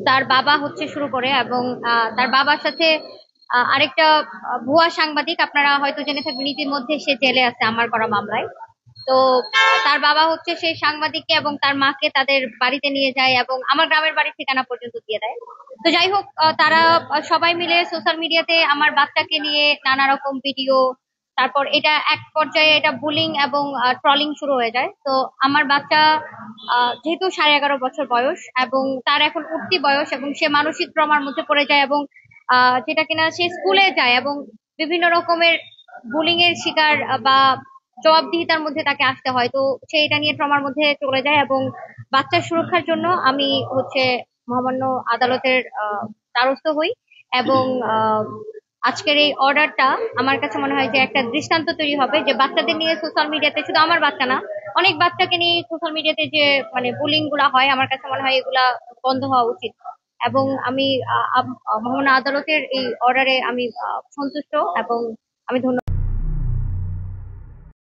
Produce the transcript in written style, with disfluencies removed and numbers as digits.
তার বাবা হচ্ছে শুরু করে, এবং তার বাবার সাথে আরেকটা ভুয়া সাংবাদিক, আপনারা হয়তো জেনে থাকবেন ইতিমধ্যে সে জেলে আছে আমার করা মামলায়। তো তার বাবা হচ্ছে সেই সাংবাদিককে এবং তার মাকে তাদের বাড়িতে নিয়ে যায় এবং আমার গ্রামের বাড়ির ঠিকানা পর্যন্ত দিয়ে দেয়। তো যাই হোক, তারা সবাই মিলে সোশ্যাল মিডিয়াতে আমার বাচ্চাকে নিয়ে নানা রকম ভিডিও, তারপর এটা এক পর্যায়ে এটা বুলিং এবং ট্রলিং শুরু হয়ে যায়। তো আমার বাচ্চা যেহেতু 11.5 বছর বয়স এবং তার এখন উঠতি বয়স, এবং সে মানসিক ট্রমার মধ্যে পড়ে যায়, এবং যেটা কিনা সে স্কুলে যায় এবং বিভিন্ন রকমের বুলিং এর শিকার বা জবাবদিহিতার মধ্যে তাকে আসতে হয়। তো সে এটা নিয়ে ট্রমার মধ্যে চলে যায়, এবং বাচ্চার সুরক্ষার জন্য আমি হচ্ছে মহামান্য আদালতের দ্বারস্থ হই। এবং আহ, আজকের এই অর্ডারটা আমার কাছে মনে হয় যে একটা দৃষ্টান্ত তৈরি হবে, যে বাচ্চাদের নিয়ে সোশ্যাল মিডিয়াতে, শুধু আমার বাচ্চা না, অনেক বাচ্চাকে নিয়ে সোশ্যাল মিডিয়াতে যে মানে বুলিং গুলা হয়, আমার কাছে মনে হয় এগুলা বন্ধ হওয়া উচিত। এবং আমি মহামান্য আদালতের এই অর্ডারে আমি সন্তুষ্ট, এবং আমি ধন্যবাদ।